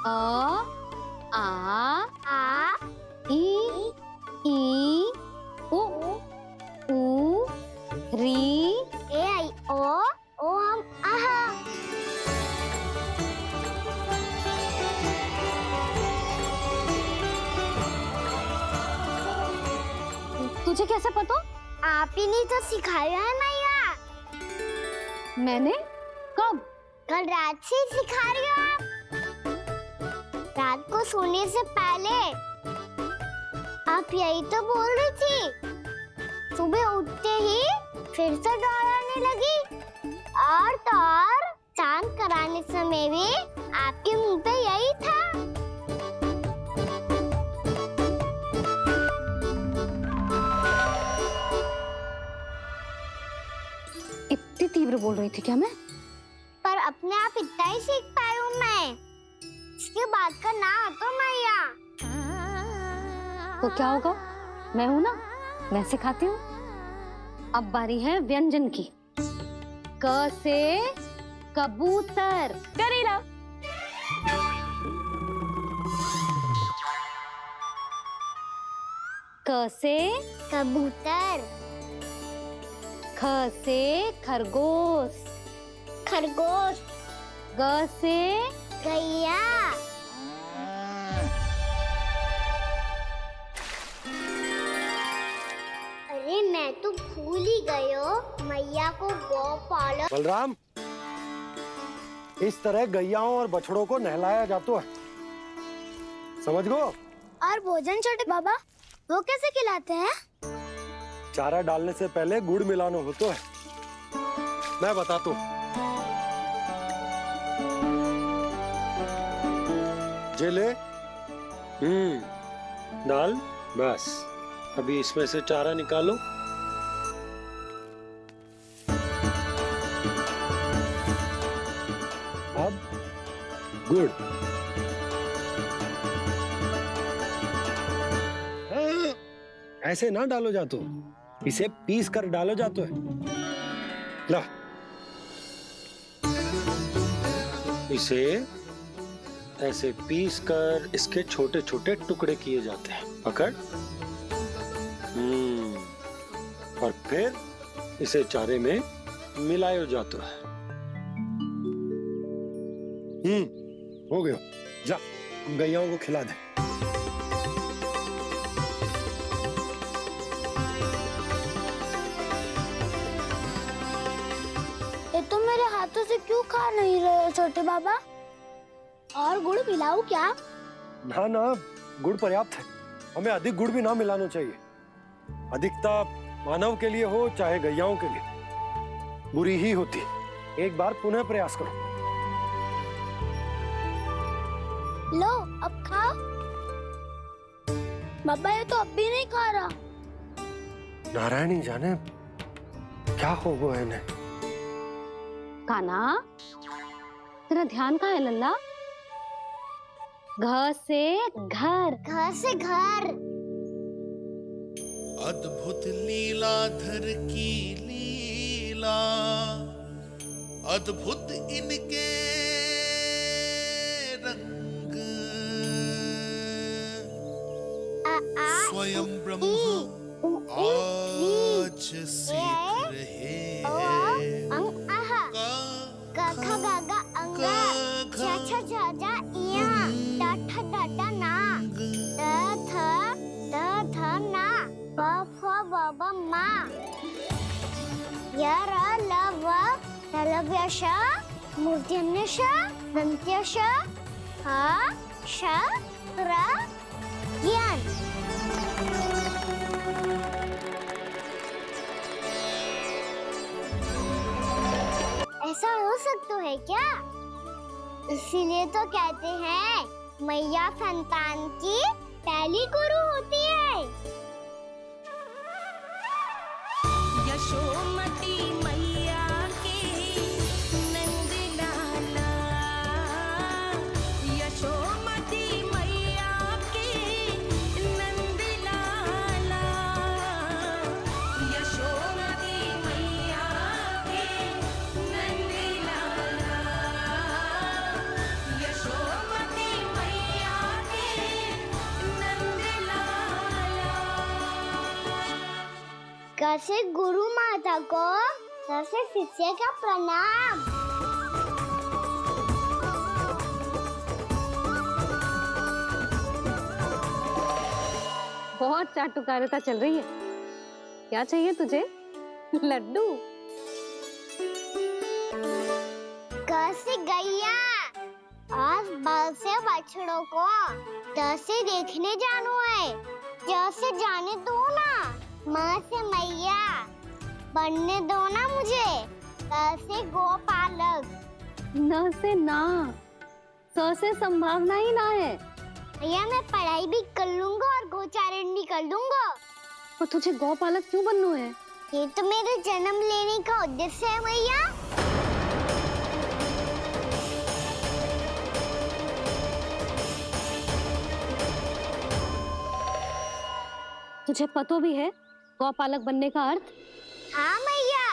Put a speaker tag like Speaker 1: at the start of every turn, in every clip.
Speaker 1: अ आ ई उ री
Speaker 2: ए आई ओ हम आहा।
Speaker 1: तुझे कैसे पता?
Speaker 2: आप ही ने तो सिखाया है मैया।
Speaker 1: मैंने? कब?
Speaker 2: कल रात से सिखा रही हो आप। रात को सोने से पहले आप यही तो बोल रही थी। सुबह उठते ही फिर से डराने लगी, और तो और चांद कराने समय भी आपके मुंह पे यही था।
Speaker 1: इतनी तीव्र बोल रही थी क्या मैं?
Speaker 2: पर अपने आप इतना ही सीख पाई हूँ मैं। इसके बाद का ना तो मैया।
Speaker 1: तो क्या होगा? मैं हूं ना, मैं सिखाती हूँ। अब बारी है व्यंजन की। क से कबूतर। करेला। क से
Speaker 2: कबूतर।
Speaker 1: ख से खरगोश।
Speaker 2: खरगोश।
Speaker 1: ग से
Speaker 2: गैया। अरे मैं तो भूल ही गई हूँ, मैया को गौपालक।
Speaker 3: बलराम, इस तरह गैयाओं और बछड़ों को नहलाया जाता है, समझ गो?
Speaker 2: और भोजन छोटे बाबा, वो कैसे खिलाते हैं?
Speaker 3: चारा डालने से पहले गुड़ मिलाना होता है। मैं बताता हूँ। जे ले। डाल। बस अभी इसमें से चारा निकालो। अब गुड़। हाँ, ऐसे ना डालो जातो, इसे पीस कर डालो जातो है। ला, इसे ऐसे पीस कर इसके छोटे छोटे टुकड़े किए जाते हैं। पकड़। और फिर इसे चारे में मिलाया जाता है। हो गया। जा, हम गैयाओं को खिला दे।
Speaker 2: ये तो मेरे हाथों से क्यों खा नहीं रहे हो छोटे बाबा? और गुड़ मिलाऊं क्या?
Speaker 3: ना ना, गुड़ पर्याप्त है। हमें अधिक गुड़ भी ना मिलाना चाहिए। अधिकता मानव के लिए हो चाहे गैयाओं के लिए बुरी ही होती है। एक बार पुनः प्रयास करो।
Speaker 2: लो, अब खाओ। बाबा ये तो अब भी नहीं खा रहा।
Speaker 3: नारायणी जाने क्या हो गया इन्हें।
Speaker 1: काना, तेरा ध्यान कहाँ है लल्ला? घ से घर।
Speaker 2: घर से घर।
Speaker 4: अद्भुत लीलाधर की लीला, अद्भुत इनके रंग, स्वयं ब्रह्मा आज सीख रहे हैं।
Speaker 2: बाबा माँ यार लव लव्यश मूर्तिन्यश दंत्यश हा श त्र ज्ञान। ऐसा हो सकता है क्या? इसीलिए तो कहते हैं मैया संतान की पहली गुरु होती है।
Speaker 5: यशोमती मैया की नंद लाला, यशोमती मैया की नंद लाला, यशोमती मैया की नंद लाला, यशोमती
Speaker 2: जैसे गुरु माता को जैसे शिष्य का प्रणाम।
Speaker 1: बहुत चाटुकारिता चल रही है। क्या चाहिए तुझे? लड्डू?
Speaker 2: कैसे गैया आज बल से बछड़ों को जैसे देखने जानो है, जैसे जाने दो ना, माँ से मैया बनने दो ना मुझे, कैसे गोपालक।
Speaker 1: न से ना, स से संभावना ही ना है।
Speaker 2: भैया मैं पढ़ाई भी कर लूंगा और गोचारण भी कर दूंगा।
Speaker 1: और तुझे गौपालक क्यों बनना है?
Speaker 2: ये तो मेरे जन्म लेने का उद्देश्य है भैया।
Speaker 1: तुझे पता भी है गौपालक बनने का अर्थ?
Speaker 2: हाँ भैया,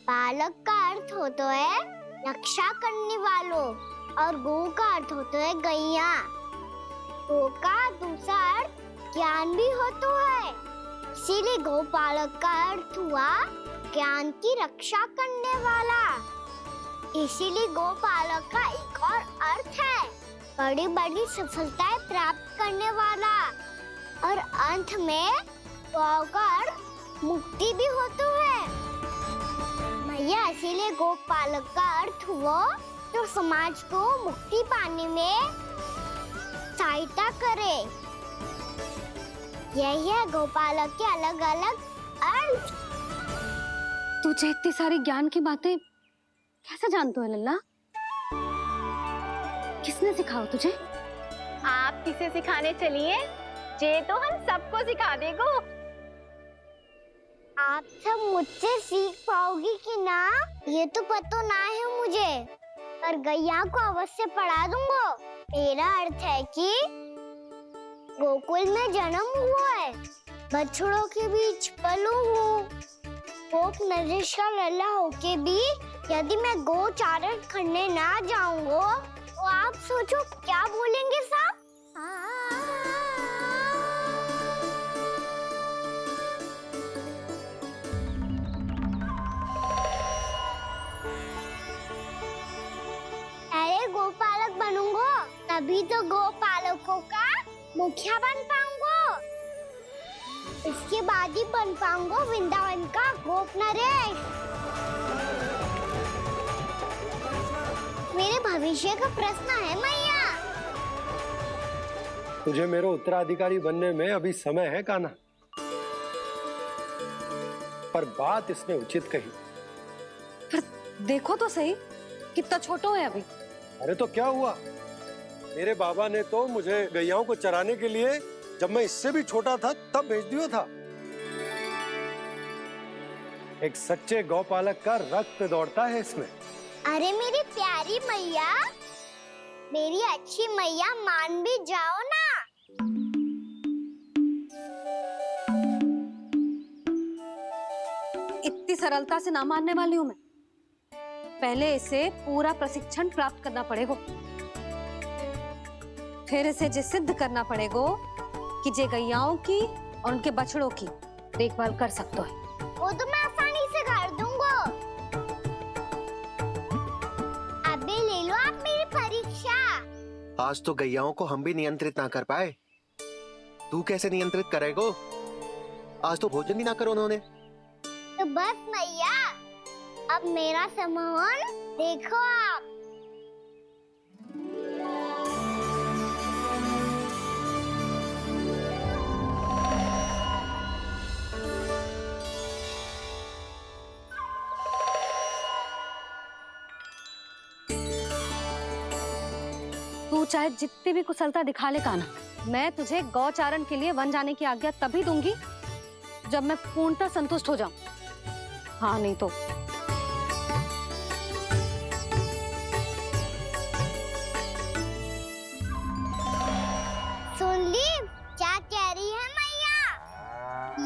Speaker 2: पालक का अर्थ होता है रक्षा करने वालों और गो का अर्थ होता है गैया। गो का दूसरा अर्थ ज्ञान भी होता है, इसीलिए गोपालक का अर्थ हुआ ज्ञान की रक्षा करने वाला। इसीलिए गोपालक का एक और अर्थ है बड़ी बड़ी सफलताएं प्राप्त करने वाला, और अंत में गौ का अर्थ मुक्ति भी होता है। भैया इसीलिए गोपालक का अर्थ हुआ जो समाज को मुक्ति पाने में सहायता करे। यही है गोपालक के अलग अलग अर्थ।
Speaker 1: तुझे इतनी सारी ज्ञान की बातें कैसे जानते हो लल्ला? किसने सिखाओ तुझे?
Speaker 6: आप किसे सिखाने चलिए, जे तो हम सबको सिखा देगो।
Speaker 2: आप सब मुझसे सीख पाओगी कि ना ये तो पता ना है मुझे, पर गैया को अवश्य पढ़ा दूंगा। मेरा अर्थ है कि गोकुल में जन्म हुआ है, बछड़ों के बीच पलू हूँ, गोप नरेश का लल्ला होके भी यदि मैं गोचारण करने ना जाऊंगा तो आप सोचो क्या बोलेंगे साहब? अरे गोपालक बनूंगा तभी तो गोपालकों का मुखिया बन पाऊंगा, इसके बाद ही बन पाऊंगा वृंदावन का गोप नरेश। मेरे भविष्य का प्रश्न है मैया।
Speaker 3: तुझे मेरे उत्तराधिकारी बनने में अभी समय है कान्हा, पर बात इसने उचित कही।
Speaker 1: पर देखो तो सही, कितना छोटो है अभी।
Speaker 3: अरे तो क्या हुआ, मेरे बाबा ने तो मुझे गैयाओं को चराने के लिए जब मैं इससे भी छोटा था तब भेज दिया था। एक सच्चे गौपालक का रक्त दौड़ता है इसमें।
Speaker 2: अरे मेरी प्यारी मैया, मेरी अच्छी मैया मान भी जाओ ना।
Speaker 1: इतनी सरलता से ना मानने वाली हूँ मैं। पहले इसे पूरा प्रशिक्षण प्राप्त करना पड़ेगा, फिर इसे जे सिद्ध करना पड़ेगा कि जे गैयाओं की और उनके बछड़ों की देखभाल कर सकते है।
Speaker 2: वो तो मैं आसानी से कर दूंगा। अबे ले लो आप मेरी परीक्षा।
Speaker 7: आज तो गैयाओं को हम भी नियंत्रित ना कर पाए, तू कैसे नियंत्रित करेगो? आज तो भोजन ही ना करो उन्होंने।
Speaker 2: तो बस मैया, अब मेरा सम्मान देखो आप।
Speaker 1: तू चाहे जितनी भी कुशलता दिखा ले कान्हा, मैं तुझे गौचारण के लिए वन जाने की आज्ञा तभी दूंगी जब मैं पूर्णतः संतुष्ट हो जाऊं। हाँ नहीं तो
Speaker 2: सुन ली क्या कह रही है मैया?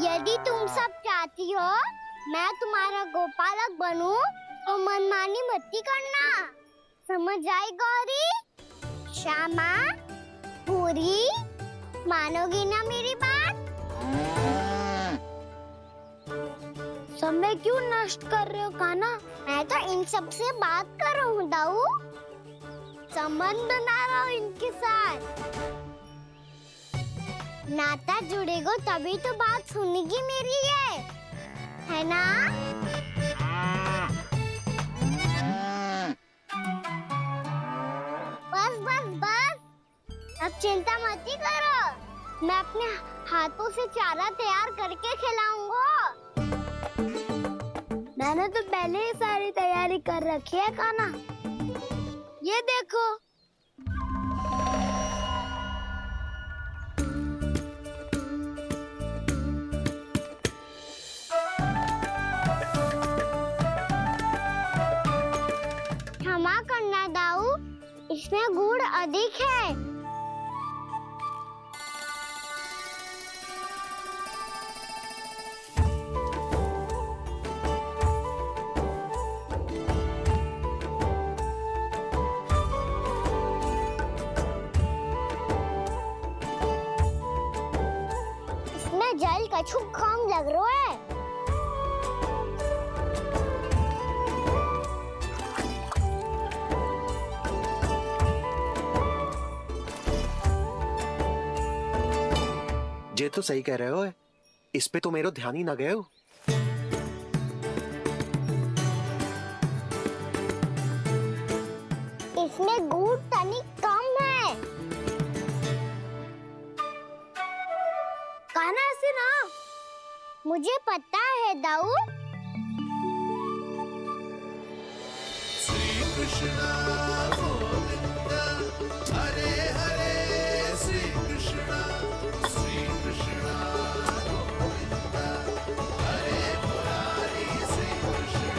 Speaker 2: यदि तुम सब चाहती हो मैं तुम्हारा गोपालक बनूं तो मनमानी मत करना, समझ आई गौरी? श्यामा, पूरी, मानोगी ना मेरी बात? समय क्यों नष्ट कर रहे हो काना? मैं तो इन सब से बात कर रहा हूँ दाऊ, संबंध बना रहा हूँ इनके साथ। नाता जुड़ेगा तभी तो बात सुनेगी मेरी है ना? बस बस बस, अब चिंता मत ही करो, मैं अपने हाथों से चारा तैयार करके खिलाऊंगा। मैंने तो पहले ही सारी तैयारी कर रखी है काना, ये देखो। क्षमा करना दाऊ, इसमें गुड़ अधिक है। इसमें जल कछु कम लग रहा है।
Speaker 7: ये तो सही कह रहे हो, इस पे तो मेरो ध्यान ही ना गए हो।
Speaker 2: इसमें गुड़ तनिक कम है। काना ऐसे ना, मुझे पता है दाऊ।
Speaker 4: श्री कृष्ण गोविंद हरे हरे, श्री कृष्ण गोविंद हरे मुरारी, श्री कृष्ण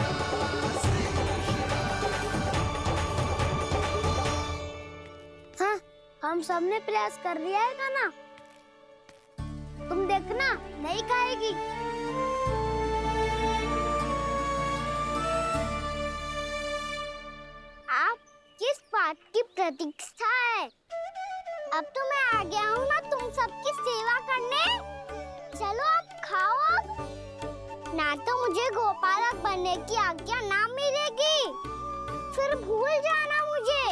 Speaker 2: हाँ, हम सबने प्रयास कर लिया है काना, तुम देखना नहीं खाएगी। आप किस बात की प्रतीक्षा है? अब तो मैं आ गया हूँ ना तुम सबकी सेवा करने। चलो आप खाओ अब। ना तो मुझे गोपालक बनने की आज्ञा ना मिलेगी, फिर भूल जाना मुझे।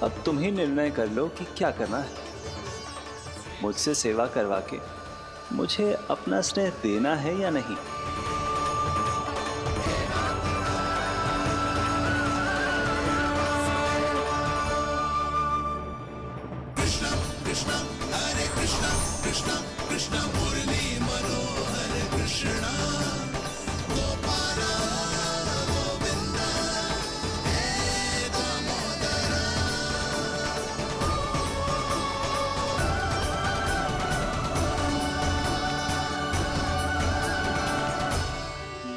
Speaker 8: अब तुम ही निर्णय कर लो कि क्या करना है। मुझसे सेवा करवा के मुझे अपना स्नेह देना है या नहीं।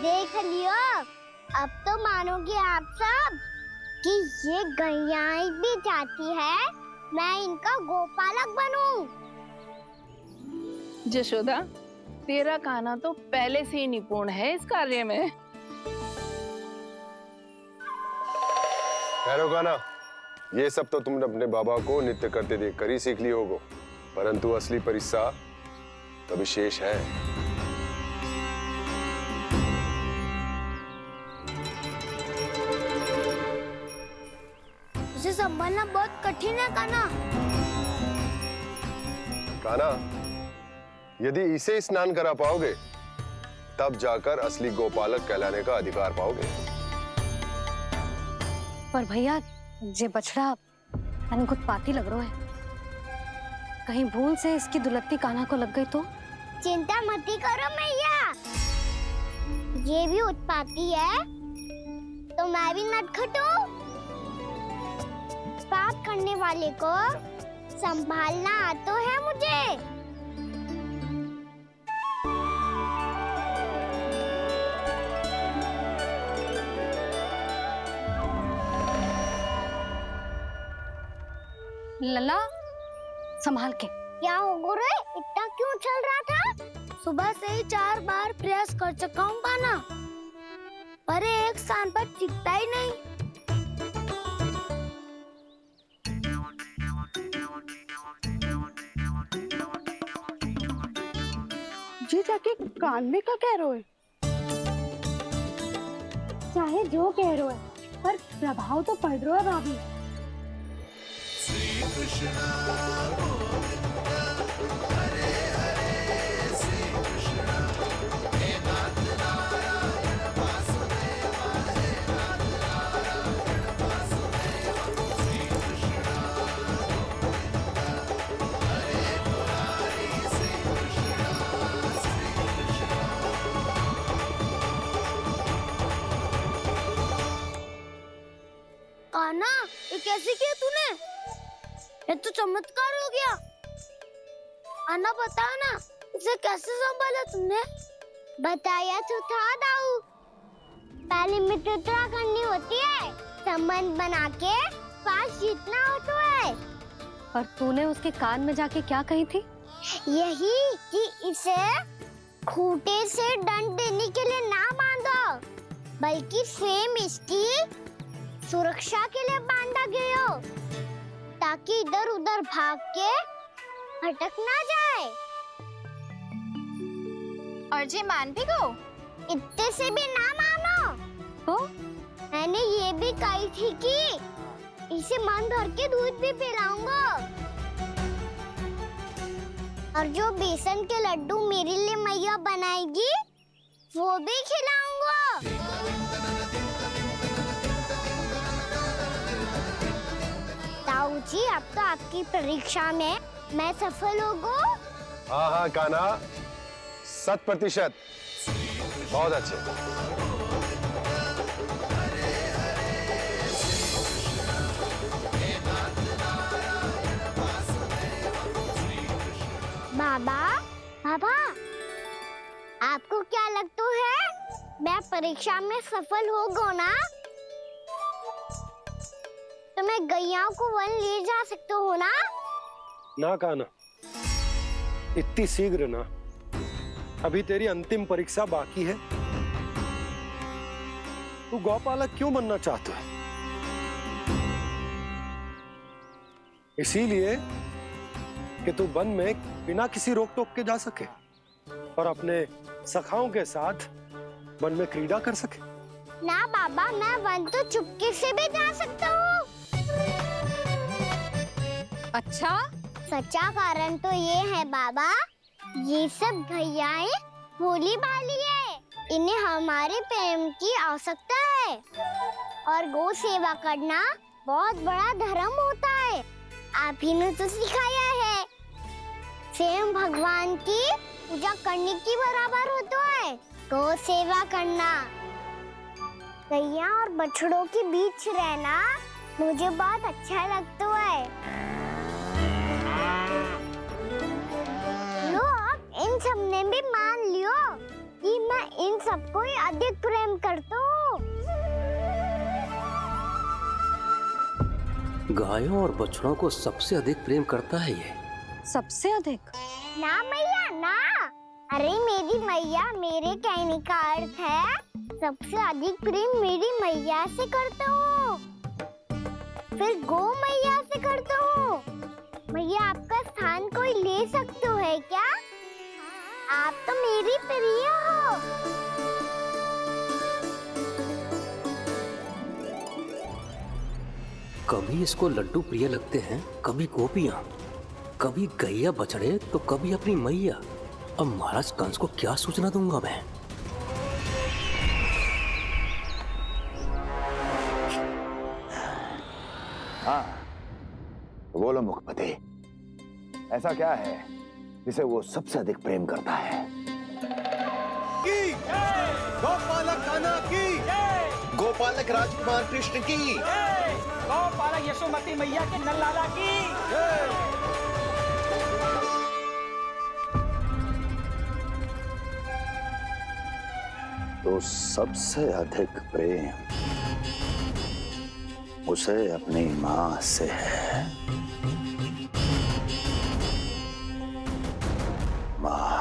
Speaker 2: देख लियो, अब तो मानोगे आप सब कि ये गैयाएं भी चाहती है मैं इनका गोपालक बनूं।
Speaker 9: जशोदा, तेरा कान्हा तो पहले से ही निपुण है इस कार्य में।
Speaker 10: खैर कान्हा, ये सब तो तुमने अपने बाबा को नृत्य करते देख कर ही सीख ली होगो, परंतु असली परिश्रम तो विशेष है।
Speaker 2: उसे संभालना बहुत कठिन है कान्हा।
Speaker 10: कान्हा, यदि इसे स्नान करा पाओगे तब जाकर असली गोपालक कहलाने का अधिकार पाओगे।
Speaker 1: पर भैया, ये बछड़ा यानी उत्पाती लग रहा है, कहीं भूल से इसकी दुलत्ती कान्हा को लग गई तो?
Speaker 2: चिंता मत ही करो मैया, ये भी उत्पाती है तो मैं भी नटखट हूँ। बात करने वाले को संभालना आता है मुझे।
Speaker 1: लला, संभाल के।
Speaker 2: क्या हो गुरु, इतना क्यों चल रहा था? सुबह से ही 4 बार प्रयास कर चुका हूँ कान्हा, पर ये एक स्थान पर टिकता ही नहीं।
Speaker 9: जी जाके कान में का कह रहे हो?
Speaker 1: चाहे जो कह रहे हो पर प्रभाव तो पड़ रहा है भाभी।
Speaker 4: श्री कृष्ण गोविंद हरे हरे श्री कृष्ण हे नाथ नारायण वासुदेवा हे नाथ नारायण वासुदेवा श्री कृष्ण गोविंद हरे मुरारी श्री कृष्ण
Speaker 2: कान्हा, ये कैसे किया तूने? ये तो चमत्कार हो गया। अन्ना बताओ ना, इसे कैसे संभाला तुमने? बताया तो था दाऊ। पहले मित्रता करनी होती है, संबंध बना के पास जीतना होता है।
Speaker 1: पर तूने उसके कान में जाके क्या कही थी?
Speaker 2: यही कि इसे खूंटे से दंड देने के लिए ना बांधो, बल्कि स्वयं इसकी सुरक्षा के लिए बांधा गया हो, ताकि इधर उधर भाग के भटक ना जाए।
Speaker 6: और जी मान भी गो?
Speaker 2: इतने से भी ना मानो।
Speaker 1: तो
Speaker 2: मैंने ये भी कही थी कि इसे मन भर के दूध भी पिलाऊंगा, और जो बेसन के लड्डू मेरे लिए मैया बनाएगी वो भी खिलाऊंगा। ताऊ जी, अब तो आपकी परीक्षा में मैं सफल होगा।
Speaker 10: हाँ हाँ कान्हा, 100%। बहुत अच्छे।
Speaker 2: बाबा, बाबा, आपको क्या लगता है मैं परीक्षा में सफल होगा ना? तो मैं गैया को वन ले जा सकता हूँ ना?
Speaker 3: ना कान्हा, इतनी शीघ्र ना। अभी तेरी अंतिम परीक्षा बाकी है। तू गौपालक क्यों बनना चाहता है? इसीलिए कि तू वन में बिना किसी रोक टोक के जा सके और अपने सखाओं के साथ वन में क्रीड़ा कर सके।
Speaker 2: ना बाबा, मैं वन तो चुपके से भी जा सकता हूँ।
Speaker 1: अच्छा,
Speaker 2: सच्चा कारण तो ये है बाबा, ये सब भैयाएं भोली भाली है, इन्हें हमारे प्रेम की आवश्यकता है, और गौ सेवा करना बहुत बड़ा धर्म होता है। आप ही ने तो सिखाया है, स्वयं भगवान की पूजा करने की बराबर होता है गौ सेवा करना। गैया और बछड़ों के बीच रहना मुझे बहुत अच्छा लगता है। लो, अब इन सब ने भी मान लियो कि मैं इन सबको ही अधिक प्रेम करता हूँ।
Speaker 11: गायों और बछड़ों को सबसे अधिक प्रेम करता है ये।
Speaker 1: सबसे अधिक?
Speaker 2: ना मैया ना, अरे मेरी मैया, मेरे कहने का अर्थ है सबसे अधिक प्रेम मेरी मैया से करता हूँ, फिर गौ मैया से करता हूँ। मैया, आपका स्थान कोई ले सकते है क्या? आप तो मेरी प्रिय हो।
Speaker 11: कभी इसको लड्डू प्रिय लगते हैं, कभी गोपियां, कभी गैया बछड़े, तो कभी अपनी मैया। अब महाराज कंस को क्या सूचना दूंगा मैं?
Speaker 12: हाँ, बोलो मुखपति, ऐसा क्या है जिसे वो सबसे अधिक प्रेम करता है?
Speaker 7: गोपालक कान्हा की, गोपालक राजकुमार कृष्ण की,
Speaker 13: गोपालक यशोमती मैया के नललाला की।
Speaker 12: तो सबसे अधिक प्रेम उसे अपनी माँ से है। माँ।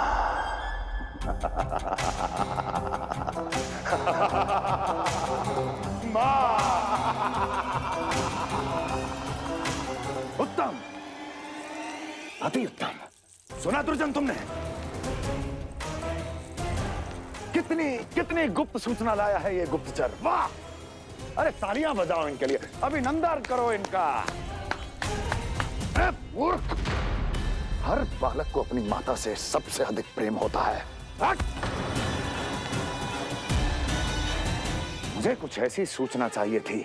Speaker 12: अति उत्तम। सुना दुर्जन तुमने? कितनी कितनी गुप्त सूचना लाया है ये गुप्तचर। वाह! अरे तालियां बजाओ इनके लिए, अभिनंदन करो इनका। मूर्ख! हर बालक को अपनी माता से सबसे अधिक प्रेम होता है। मुझे कुछ ऐसी सूचना चाहिए थी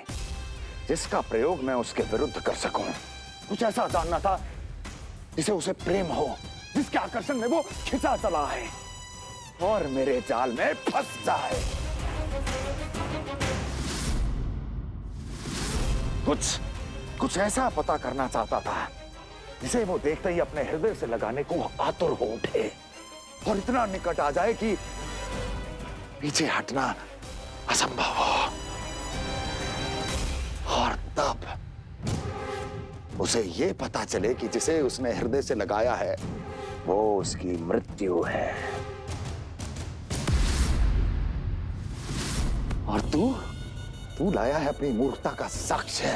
Speaker 12: जिसका प्रयोग मैं उसके विरुद्ध कर सकूं। कुछ ऐसा जानना था जिसे उसे प्रेम हो, जिसके आकर्षण में वो खिंचा चला है और मेरे जाल में फंस जाए। कुछ ऐसा पता करना चाहता था जिसे वो देखते ही अपने हृदय से लगाने को आतुर हो उठे और इतना निकट आ जाए कि पीछे हटना असंभव हो। और तब उसे ये पता चले कि जिसे उसने हृदय से लगाया है वो उसकी मृत्यु है। और तू लाया है अपनी मूर्खता का साक्ष्य,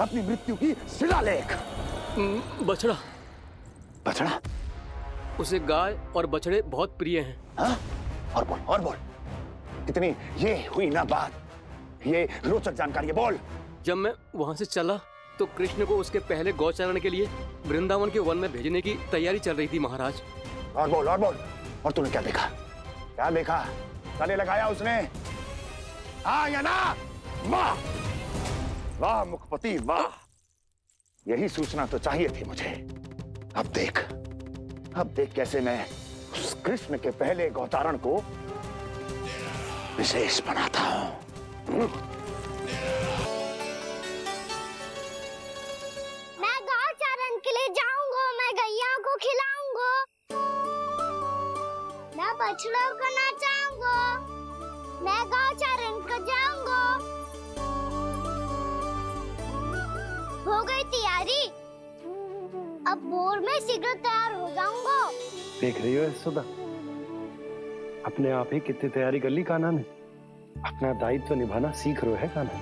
Speaker 12: अपनी मृत्यु की शिलालेख।
Speaker 11: बछड़ा।
Speaker 12: बछड़ा?
Speaker 11: उसे गाय और बछड़े बहुत प्रिय हैं।
Speaker 12: हाँ? और बोल। कितनी ये हुई ना बात, ये रोचक जानकारी बोल।
Speaker 11: जब मैं वहां से चला तो कृष्ण को उसके पहले गौचारण के लिए वृंदावन के वन में भेजने की तैयारी चल रही थी महाराज।
Speaker 12: और बोल। और तूने क्या देखा? गले लगाया उसने? हाँ या ना? वाह मुखपति वाह! यही सूचना तो चाहिए थी मुझे। अब देख कैसे मैं उस कृष्ण के पहले गौचारण को विशेष बनाता हूँ।
Speaker 2: मैं गौचारण के लिए जाऊंगा, मैं गैया को खिलाऊंगा, मैं बछड़ों को नचाऊंगा, मैं गौचारण को जाऊंगा। हो गई तैयारी, अब भोर में शीघ्र तैयार हो जाऊंगा।
Speaker 3: देख रही हो यशोदा, अपने आप ही कितनी तैयारी कर ली कान्हा ने। अपना दायित्व निभाना सीख रहे है कान्हा।